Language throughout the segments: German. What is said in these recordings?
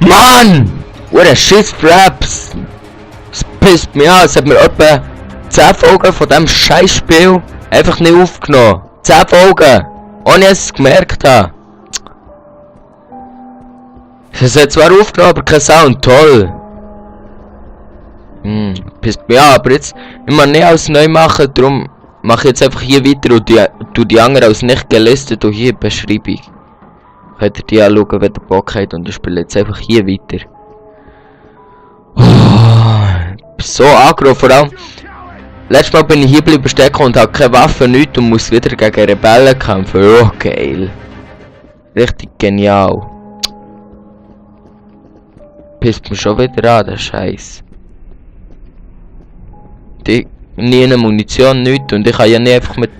Mann! What a shit Fraps! Es pisst mich an, es hat mir etwa 10 Folgen von diesem Scheißspiel einfach nicht aufgenommen. 10 Folgen! Ohne dass ich es gemerkt habe. Es hat zwar aufgenommen, aber kein Sound. Toll! Pisst mich an, aber jetzt, ich muss nicht alles neu machen, darum mache ich jetzt einfach hier weiter und die anderen als nicht gelistet und hier in die Beschreibung. Könnt ihr die anschauen, wenn ihr Bock habt, und ich spiele jetzt einfach hier weiter. Oh, ich bin so aggro, vor allem letztes Mal bin ich hier bleiben stecken und habe keine Waffe, nichts und muss wieder gegen Rebellen kämpfen. Oh, geil. Richtig genial. Pisst mich schon wieder an, der Scheiß. Nie eine Munition, nichts, und ich kann ja nicht einfach mit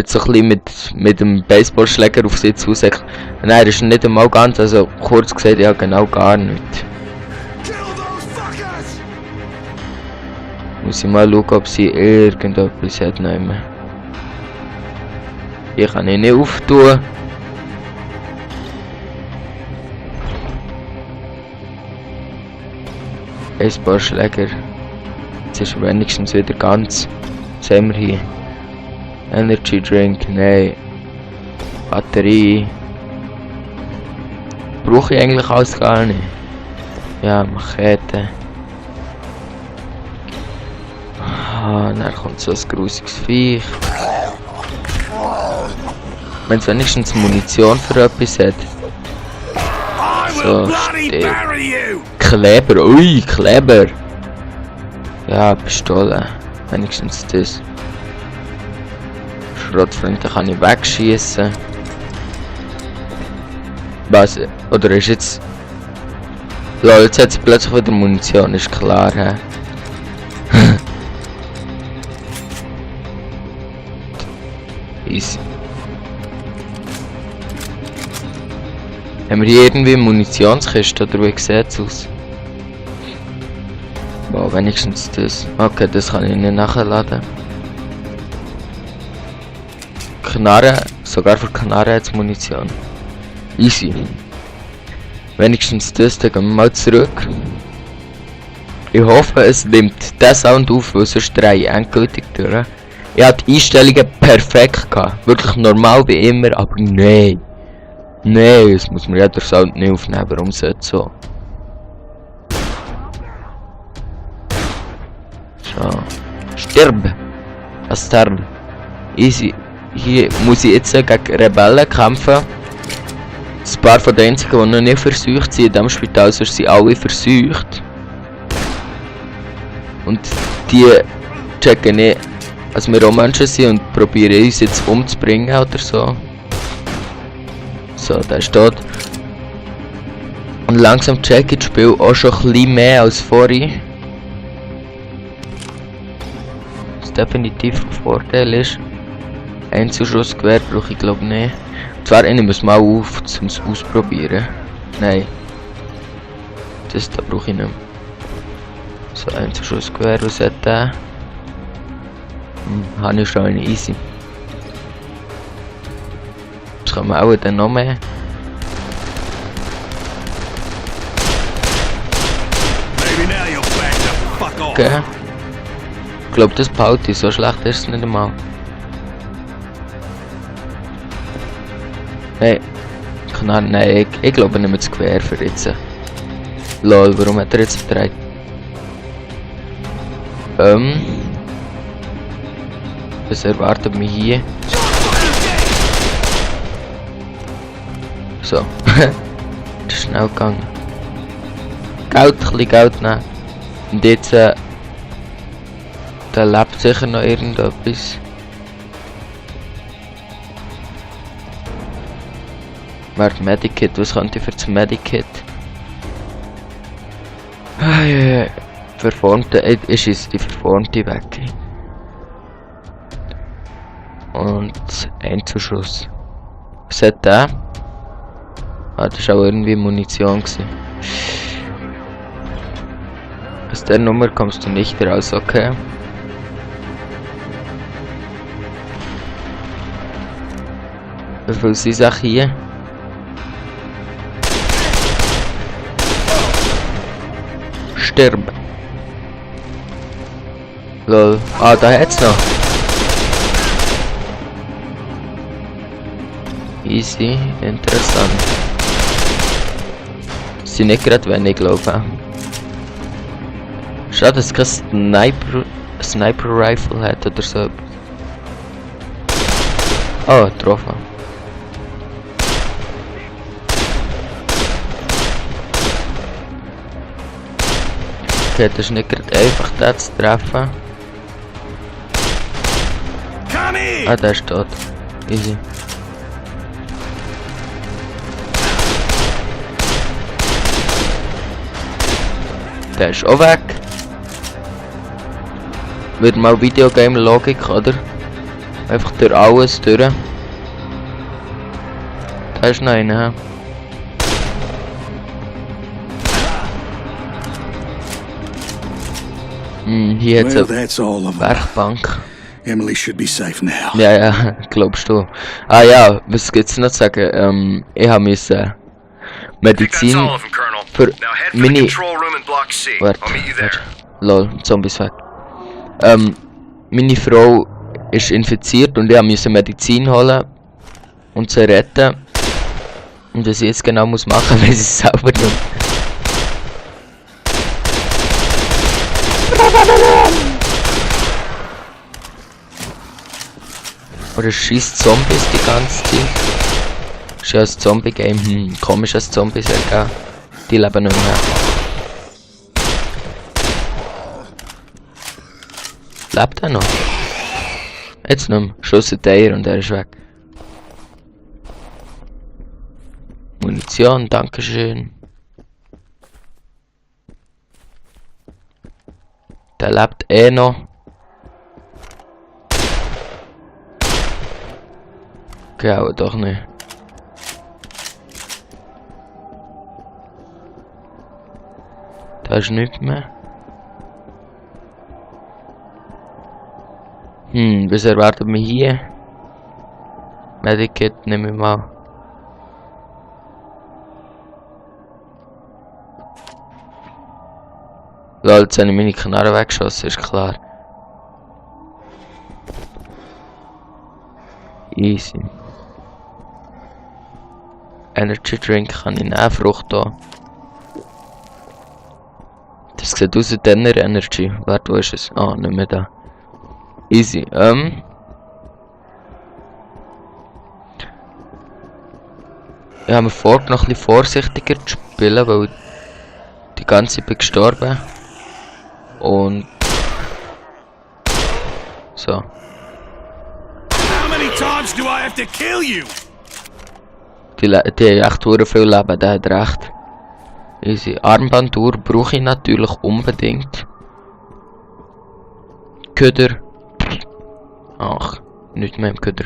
so ein bisschen mit dem Baseballschläger auf sie zusägen. Nein, das ist nicht einmal ganz, also kurz gesagt, ja genau gar nicht. Muss ich mal schauen, ob sie irgendetwas hat nehmen. Hier kann ich nicht auftun. Baseballschläger. Jetzt ist wenigstens wieder ganz. Was haben wir hier? Energy Drink, nein. Batterie. Brauche ich eigentlich alles gar nicht. Ja, Machete. Ah, dann kommt so ein grusiges Viech. Wenn es wenigstens Munition für etwas hat. So, steht. Kleber, ui, Kleber. Ja, Pistole. Wenigstens das. Schrotflinte kann ich wegschießen. Was? Oder ist jetzt... Lol, jetzt hat sie plötzlich wieder Munition, ist klar, hä? Easy. Haben wir hier irgendwie eine Munitionskiste, oder wie sieht es aus? Wow, wenigstens das. Okay, das kann ich nicht nachladen. Knarre, sogar für Knarre hat es Munition. Easy. Wenigstens das, dann gehen wir mal zurück. Ich hoffe, es nimmt den Sound auf, weil sonst drehe ich endgültig durch. Ich hatte die Einstellungen perfekt gehabt. Wirklich normal wie immer, aber nein. Nein, es muss mir ja der Sound nicht aufnehmen, warum sollte es so? So. Stirb! Bastard! Easy. Hier muss ich jetzt gegen Rebellen kämpfen. Ein paar von den einzigen, die noch nicht versucht sind in diesem Spital, sonst sind alle versucht. Und die checken nicht, dass wir auch Menschen sind und probieren uns jetzt umzubringen oder so. So, der ist tot. Und langsam check ich das Spiel auch schon ein bisschen mehr als vorhin. Was definitiv ein Vorteil ist. Einzelschussgewehr brauche ich glaube nicht. Und zwar, ich nehme es mal auf, um es ausprobieren. Nein. Das da brauche ich nicht mehr. So, Einzelschussgewehr, was hat der? Habe ich schon eine easy. Jetzt kommen wir auch dann noch mehr. Okay. Ich glaube, das Pauti, so schlecht ist es nicht einmal. Hey, nein, ich glaube nicht mehr das Gewehr für jetzt. Lol, warum hat er jetzt verdreht? Was erwartet mich hier? So, das ist schnell gegangen. Geld, ein bisschen Geld nehmen. Und jetzt, da lebt sicher noch irgendetwas. Warte, Medikit, was könnte ich für das Medikit? Verformte, ist es die verformte weg. Und Einzelschuss. Was hat der? Ah, das war auch irgendwie Munition gewesen. Aus der Nummer kommst du nicht raus, okay? Wie viel sind es hier? sterben. Lol. Ah, da hat's noch. Easy, interessant. Sind nicht gerade wenig, glaube ich. Schade, dass es kein Sniper Rifle hat oder so. Oh, getroffen. Okay, das ist nicht gerade einfach, den zu treffen. Ah, der ist tot. Easy. Der ist auch weg. Wird mal Videogame-Logik, oder? Einfach durch alles durch. Da ist noch einer. Hier hat's eine Werkbank. Emily should be safe now. Ja, glaubst du. Ah ja, was gibt's noch zu sagen? Ich habe müssen Medizin für meine... Warte. Lol, Zombies weg. Meine Frau ist infiziert und ich musste Medizin holen und sie retten. Und was ich jetzt genau muss machen, weiß ich selber nicht. Oder schießt Zombies die ganze Zeit? Ist ja ein Zombie-Game. Komisch, dass Zombies ja, die leben nicht mehr. Lebt er noch? Jetzt nicht mehr. Schuss der und er ist weg. Munition, dankeschön. Der lebt eh noch. Okay, aber doch nicht. Da ist nichts mehr. Was erwartet mich hier? Medikit nehme ich mal. Lol, jetzt habe ich meine Knarre weggeschossen, ist klar. Easy. Energy Drink kann ich nehmen, Frucht da. Das sieht aus wie Denner Energy. Warte, wo ist es? Ah, nicht mehr da. Easy. Ich habe mir vorgenommen, noch ein bisschen vorsichtiger zu spielen, weil die ganze Zeit bin gestorben. Und so. How many times do I have to kill you? Die haben echt sehr viel Leben, der hat recht. Easy. Armbanduhr brauche ich natürlich unbedingt. Köder. Ach, nicht mehr im Köder.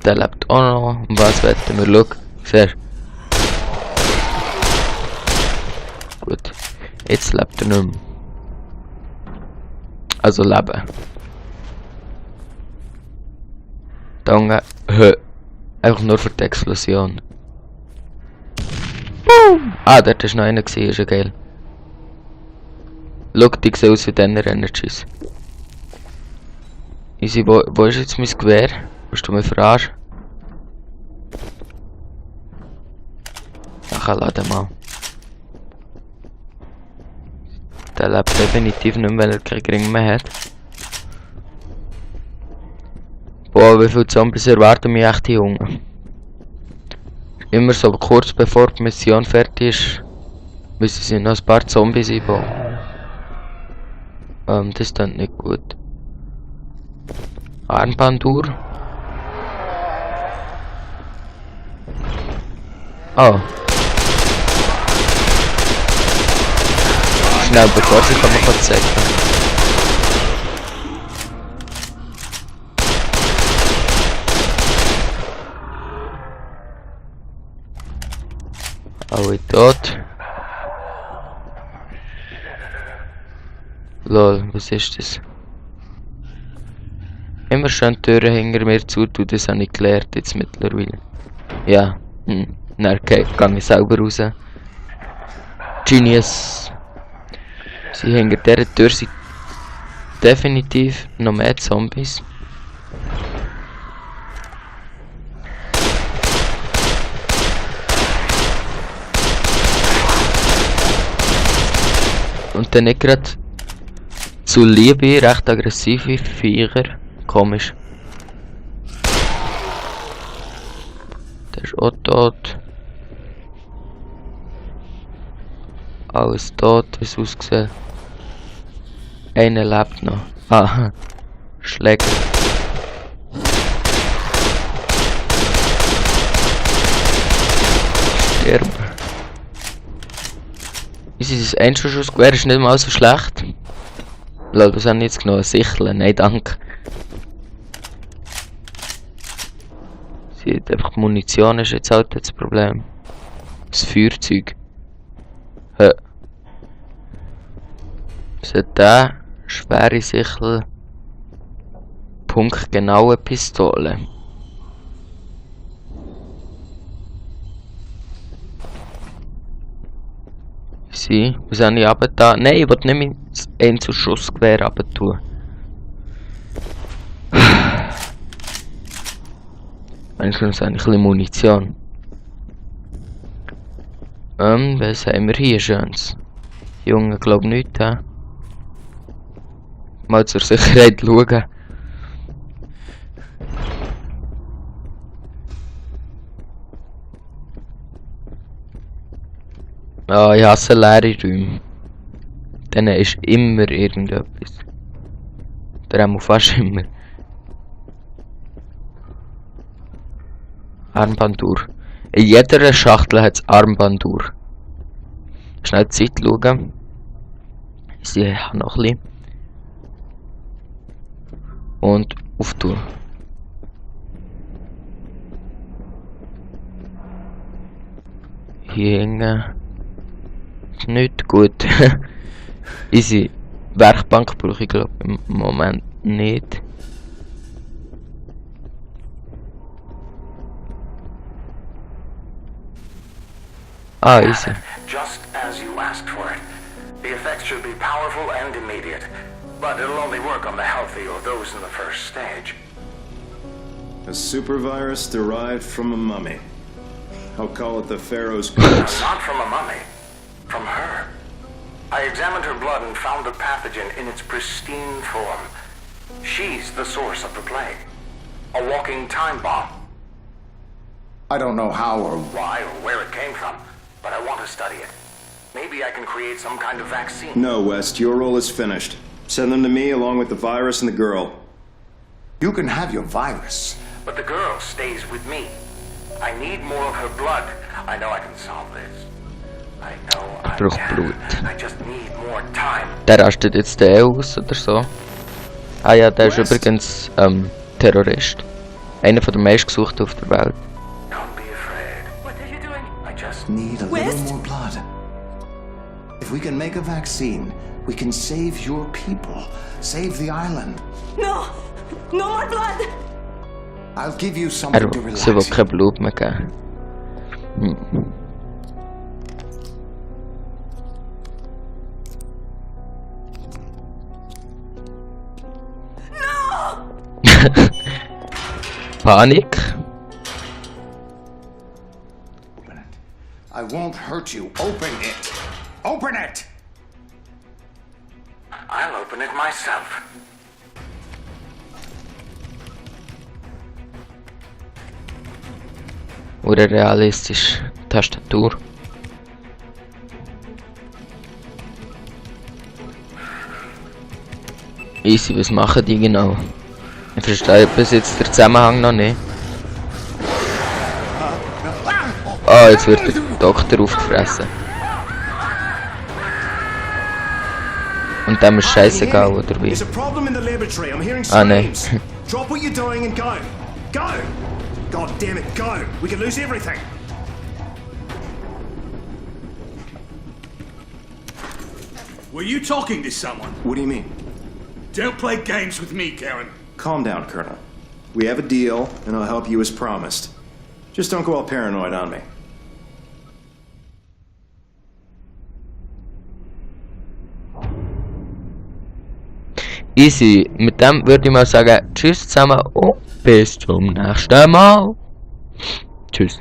Der lebt auch noch. Und was wetten wir? Schau, siehst du? Gut. Jetzt lebt er nicht mehr. Also leben. Danke. Einfach nur für die Explosion. Ah, dort war noch einer, ist ja geil. Schau, die sehen aus wie Denner Energies. Easy, wo ist jetzt mein Gewehr? Willst du mich verarschen? Ach, lade mal. Der lebt definitiv nicht mehr, weil er keinen Ring mehr hat. Boah, wie viele Zombies erwarten mich echt hier unten? Immer so kurz bevor die Mission fertig ist, müssen sie noch ein paar Zombies einbauen. Das ist dann nicht gut. Armbanduhr. Oh. Schnell, bevor sie kann man kurz zeigen. Alle tot. Lol, was ist das? Immer schön die Türen hinter mir zu tun, das habe ich gelernt jetzt mittlerweile. Ja, dann gehe ich selber raus. Genius. Sie hinter dieser Tür sind definitiv noch mehr Zombies. Und dann nicht gerade zu Liebe, recht aggressive Viecher. Komisch. Der ist auch tot. Alles tot, wie es aussieht. Einer lebt noch. Ah, Schläger. Sterben. Unser Einschussgewehr ist nicht mal so schlecht. Leute, was haben wir jetzt genommen? Sichel? Nein, danke. Sie hat einfach die Munition, ist jetzt halt das Problem. Das Feuerzeug. Hä? Was hat der? Schwere Sichel. Punktgenaue Pistole. Sie, was habe ich runtergetan? Nein, ich will nicht mein Einzelschussgewehr runtertun. Wenigstens habe ich ein bisschen Munition. Was haben wir hier Schönes? Junge, glaub nicht, hä? Mal zur Sicherheit schauen. Ah, ich hasse leere Räume. Dann ist immer irgendetwas. Oder auch fast immer. Armbanduhr. In jeder Schachtel hat es Armbanduhr. Schnell die Zeit schauen. Sie haben noch ein bisschen. Und auftun. Hier hängen. Nicht gut. Easy. Werkbank brauche ich glaube im Moment nicht. Ah, easy. Just as you asked for it. The effects should be powerful and immediate, but it'll only work on the healthy or those in the first stage. A super virus derived from a mummy. I'll call it the Pharaoh's curse. Not from a mummy. From her. I examined her blood and found the pathogen in its pristine form. She's the source of the plague. A walking time bomb. I don't know how or why or where it came from, but I want to study it. Maybe I can create some kind of vaccine. No, West, your role is finished. Send them to me along with the virus and the girl. You can have your virus, but the girl stays with me. I need more of her blood. I know I can solve this. I know I Braucht can. Blut. I just need more time. Der rastet jetzt den aus oder so. Ah ja, der ist übrigens Terrorist. Einer von den meistgesuchten auf der Welt. Don't be afraid. What are you doing? I just Need a West? little more blood. If we can make a vaccine, we can save your people, save the island. No! No more blood! I'll give you something to relax Sie will you. kein Blut mehr geben. Panik. Open it. I won't hurt you. Open it. Open it! I'll open it myself. Oder realistisch. Tastatur. Easy, was machen die genau? Ich verstehe bis jetzt den Zusammenhang noch nicht. Ah, jetzt wird der Doktor aufgefressen. Und dem ist scheißegal, oder wie? There's a problem in the laboratory. I'm hearing Ah, nein. screams. Drop what you're doing and go. Go! God damn it, go! We could lose everything. Were you talking to someone? What do you mean? Don't play games with me, Karen. Calm down, Colonel. We have a deal, and I'll help you as promised. Just don't go all paranoid on me. Easy. Mit dem würde ich mal sagen, tschüss zusammen und bis zum nächsten Mal. Tschüss.